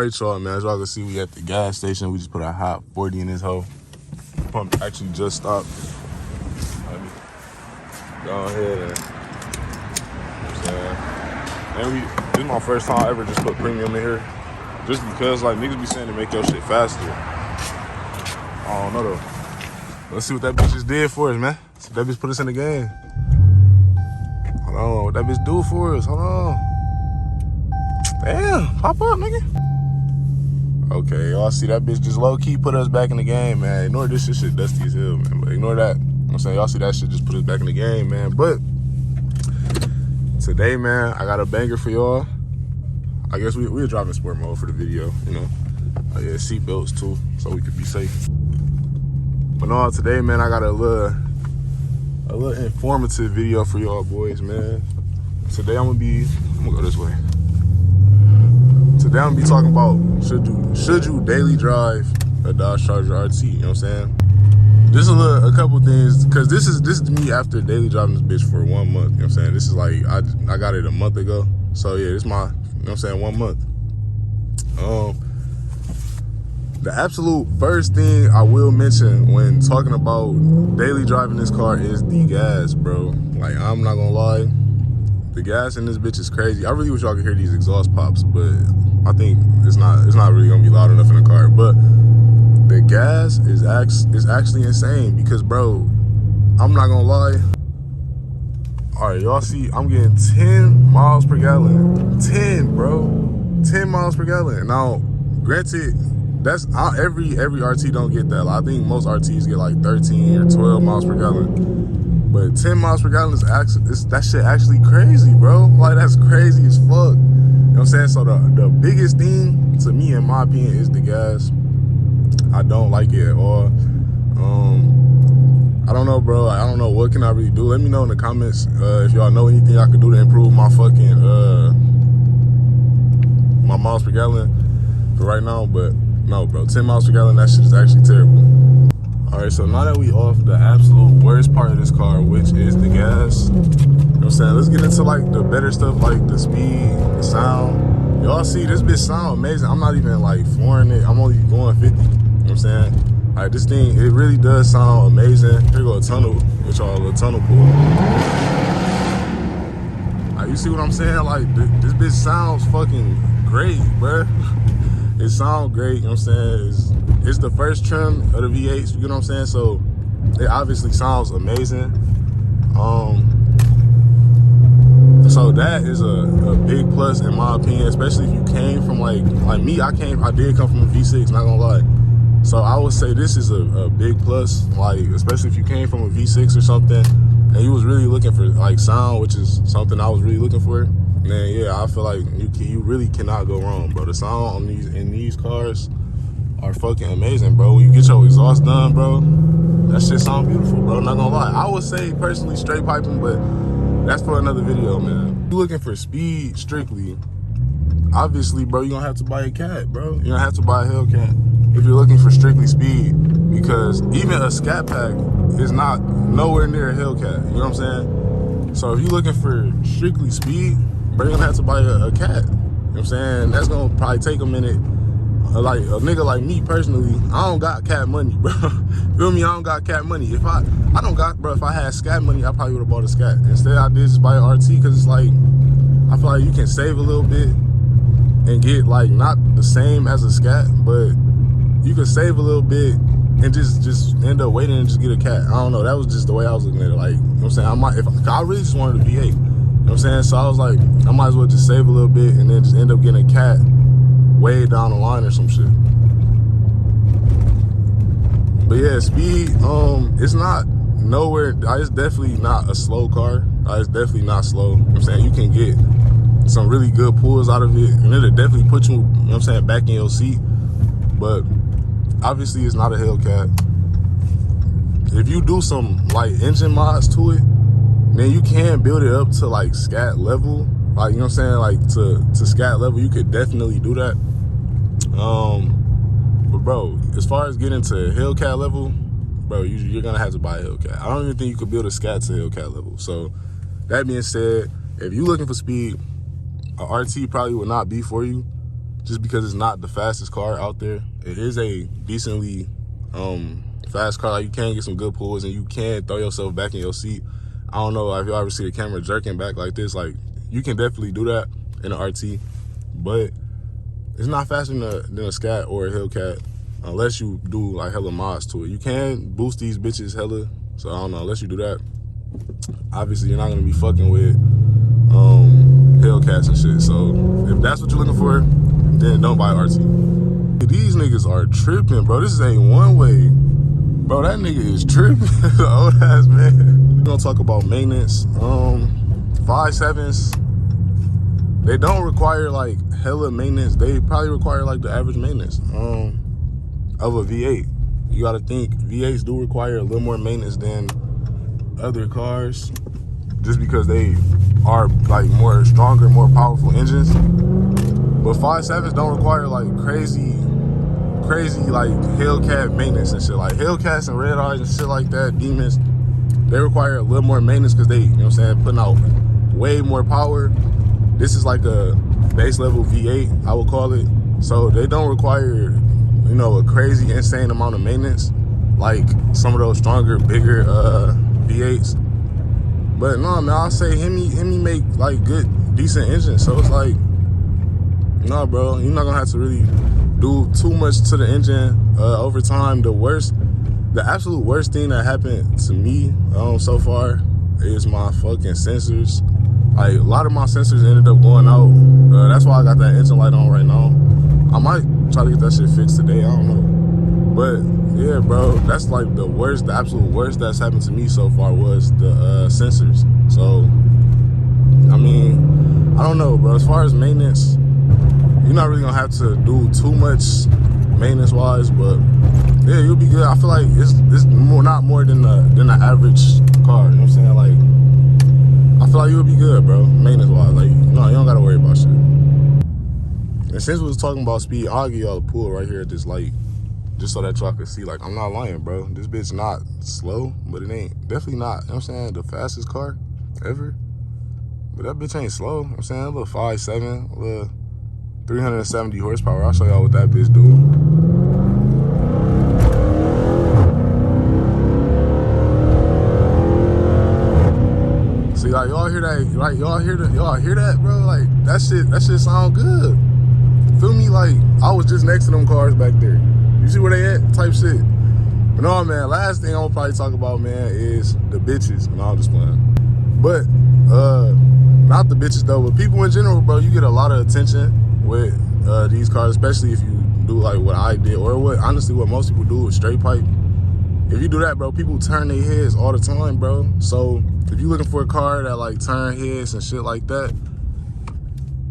Alright, y'all, man. As y'all can see, we at the gas station. We just put a hot 40 in this hoe. Pump actually just stopped. Let me go ahead and, this is my first time ever just put premium in here. Just because, like, niggas be saying to make your shit faster. I don't know, though. Let's see what that bitch just did for us, man. See if that bitch put us in the game. Hold on. What that bitch do for us? Hold on. Damn. Pop up, nigga. Okay, y'all see that bitch just low-key put us back in the game, man. Ignore this shit dusty as hell, man. But ignore that. You know what I'm saying? Y'all see that shit just put us back in the game, man. But today, man, I got a banger for y'all. I guess we're driving sport mode for the video, you know. Yeah, seatbelts too, so we could be safe. But no, today, man, I got a little informative video for y'all boys, man. Today I'm gonna go this way. Today I'm gonna be talking about should you daily drive a Dodge Charger RT, you know what I'm saying? Just a couple things, cause this is me after daily driving this bitch for 1 month, you know what I'm saying? This is like, I got it a month ago. So yeah, this is my, you know what I'm saying, 1 month. The absolute first thing I will mention when talking about daily driving this car is the gas, bro. Like, I'm not gonna lie, the gas in this bitch is crazy. I really wish y'all could hear these exhaust pops, but I think it's not really gonna be loud enough in the car. But the gas is actually insane because, bro, I'm not gonna lie. All right, y'all see, I'm getting 10 miles per gallon. 10, bro. 10 miles per gallon. Now, granted, that's every RT don't get that. Like, I think most RTs get like 13 or 12 miles per gallon. But 10 miles per gallon is actually, that shit actually crazy, bro. Like, that's crazy as fuck. You know what I'm saying? So the biggest thing to me, in my opinion, is the gas. I don't like it at all. I don't know, bro. I don't know what can I really do. Let me know in the comments if y'all know anything I could do to improve my fucking my miles per gallon for right now. But no, bro, 10 miles per gallon, that shit is actually terrible. All right, so now that we off the absolute worst part of this car, which is the gas, you know what I'm saying? Let's get into like the better stuff, like the speed, the sound. Y'all see this bitch sound amazing. I'm not even like flooring it. I'm only going 50. You know what I'm saying? All right, this thing, it really does sound amazing. Here go a tunnel, which are a little tunnel pool. All right, you see what I'm saying? Like, this bitch sounds fucking great, bruh. It sounds great, you know what I'm saying? It's the first trim of the V8s, you know what I'm saying? So it obviously sounds amazing. So that is a big plus in my opinion, especially if you came from like me, I did come from a V6, not gonna lie. So I would say this is a big plus, like, especially if you came from a V6 or something and you was really looking for like sound, which is something I was really looking for. Man, yeah, I feel like you really cannot go wrong, bro. The sound in these cars are fucking amazing, bro. When you get your exhaust done, bro, that shit sound beautiful, bro. Not gonna lie. I would say personally straight piping, but that's for another video, man. If you're looking for speed strictly, obviously, bro, you're gonna have to buy a cat, bro. You're gonna have to buy a Hellcat if you're looking for strictly speed, because even a Scat Pack is not nowhere near a Hellcat. You know what I'm saying? So if you're looking for strictly speed, bro, you're gonna have to buy a cat. You know what I'm saying? That's gonna probably take a minute. Like a nigga like me personally, I don't got cat money, bro. Feel me? I don't got cat money. If I had Scat money, I probably would have bought a Scat. Instead, I did just buy an RT because it's like, I feel like you can save a little bit and get like not the same as a Scat, but you can save a little bit and just end up waiting and just get a cat. I don't know. That was just the way I was looking at it. Like, you know what I'm saying? I really just wanted a V8. You know what I'm saying? So I was like, I might as well just save a little bit and then just end up getting a cat way down the line or some shit. But yeah, speed, it's not nowhere, it's definitely not a slow car. It's definitely not slow. You know what I'm saying? You can get some really good pulls out of it, and it'll definitely put you know what I'm saying, back in your seat. But obviously it's not a Hellcat. If you do some like engine mods to it, then you can build it up to like Scat level. Like, you know what I'm saying? Like to Scat level, you could definitely do that. But bro, as far as getting to Hellcat level, bro, you're gonna have to buy a Hellcat. I don't even think you could build a Scat to Hellcat level. So that being said, if you're looking for speed, a RT probably will not be for you. just because it's not the fastest car out there. It is a decently fast car. Like, you can get some good pulls and you can throw yourself back in your seat. I don't know if you ever see the camera jerking back like this. Like, you can definitely do that in an RT, but it's not faster than a Scat or a Hellcat unless you do like hella mods to it. You can boost these bitches hella, so I don't know, unless you do that. Obviously, you're not gonna be fucking with Hellcats and shit. So if that's what you're looking for, then don't buy RT. These niggas are tripping, bro. This is a one-way. Bro, that nigga is tripping. Old ass man. We're gonna talk about maintenance. 5.7s, they don't require like hella maintenance. They probably require like the average maintenance of a V8. You gotta think V8s do require a little more maintenance than other cars, just because they are like more stronger, more powerful engines. But 5.7s don't require like crazy like Hellcat maintenance and shit. Like Hellcats and Red Eyes and shit like that, Demons, they require a little more maintenance because they, you know what I'm saying, putting out way more power. This is like a base level V8, I would call it. So they don't require, you know, a crazy, insane amount of maintenance like some of those stronger, bigger V8s. But no, man, I'll say Hemi make like good, decent engines. So it's like, no, bro, you're not gonna have to really do too much to the engine over time. The absolute worst thing that happened to me so far is my fucking sensors. Like, a lot of my sensors ended up going out. That's why I got that engine light on right now. I might try to get that shit fixed today, I don't know. But yeah, bro, that's like the worst, the absolute worst that's happened to me so far was the sensors. So, I mean, I don't know, bro. As far as maintenance, you're not really gonna have to do too much maintenance wise, but yeah, you'll be good. I feel like it's not more than the average car, you know what I'm saying? Like, I feel like you'll be good, bro, maintenance wise. Like, no, you don't gotta worry about shit. And since we was talking about speed, I'll give y'all a pull right here at this light, just so that y'all can see. Like, I'm not lying, bro. This bitch not slow, but it ain't definitely not, you know what I'm saying, the fastest car ever. But that bitch ain't slow, you know what I'm saying? A little 5.7, a little 370 horsepower. I'll show y'all what that bitch do. See, like, y'all hear that? Like, y'all hear that, bro? Like, that shit sound good. Feel me? Like, I was just next to them cars back there. You see where they at? Type shit. But no, man, last thing I'm gonna probably talk about, man, is the bitches. No, I'm just playing. But, not the bitches though, but people in general, bro, you get a lot of attention with these cars, especially if you do like what I did, or what most people do with straight pipe. If you do that, bro, people turn their heads all the time, bro. So if you're looking for a car that like turn heads and shit like that,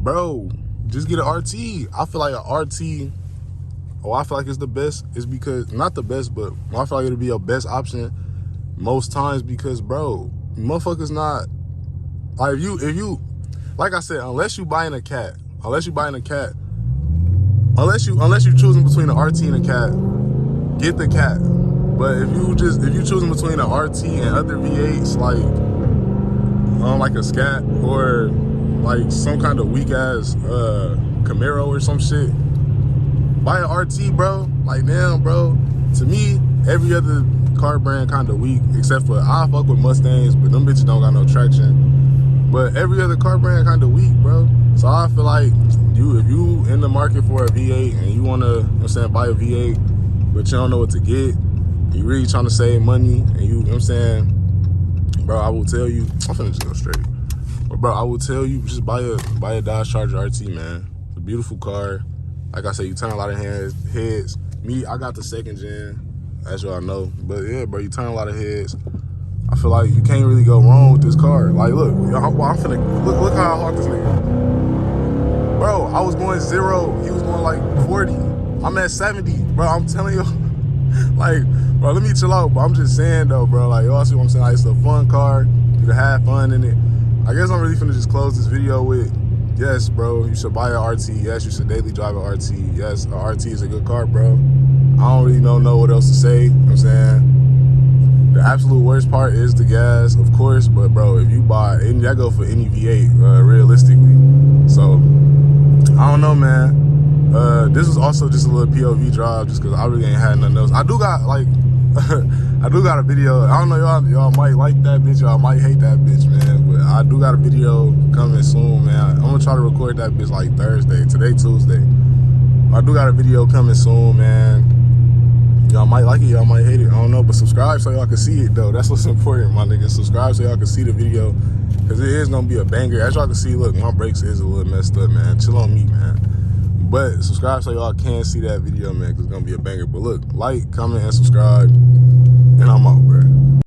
bro, just get an RT. I feel like an RT, I feel like it's the best, is because, not the best, but I feel like it'll be your best option most times, because, bro, motherfuckers not, like, if you, like I said, unless you buying a cat, unless you choosing between an RT and a cat, get the cat. But if you choosing between an RT and other V8s, like a Scat or like some kind of weak ass Camaro or some shit, buy an RT, bro. Like, damn, bro. To me, every other car brand kind of weak, except for, I fuck with Mustangs, but them bitches don't got no traction. But every other car brand kind of weak, bro. So I feel like if you in the market for a V8 and you wanna, you know what I'm saying, buy a V8, but you don't know what to get, you really trying to save money, and you know what I'm saying, bro, I will tell you, I'm finna just go straight. But bro, I will tell you, just buy a Dodge Charger RT, man. It's a beautiful car. Like I said, you turn a lot of heads. Me, I got the second gen, as y'all know. But yeah, bro, you turn a lot of heads. I feel like you can't really go wrong with this car. Like, look, I'm finna, look how I hawk this nigga. Bro, I was going 0, he was going like 40. I'm at 70, bro, I'm telling you. Like, bro, let me chill out, but I'm just saying though, bro, like, y'all see what I'm saying? Like, it's a fun car, you can have fun in it. I guess I'm really finna just close this video with, yes, bro, you should buy an RT. Yes, you should daily drive an RT. Yes, an RT is a good car, bro. I don't really know what else to say, you know what I'm saying? The absolute worst part is the gas, of course, but bro, if you buy, and I go for any V8, realistically. So, I don't know, man. This is also just a little POV drive, just because I really ain't had nothing else. I do got like, I do got a video. I don't know, y'all might like that bitch, y'all might hate that bitch, man. But I do got a video coming soon, man. I'm gonna try to record that bitch like Thursday. Today Tuesday. I do got a video coming soon, man. Y'all might like it, y'all might hate it. I don't know, but subscribe so y'all can see it though. That's what's important, my nigga. Subscribe so y'all can see the video, because it is gonna be a banger. As y'all can see, look, my brakes is a little messed up, man. Chill on me, man. But subscribe so y'all can see that video, man, because it's gonna be a banger. But look, like, comment, and subscribe, and I'm out, bro.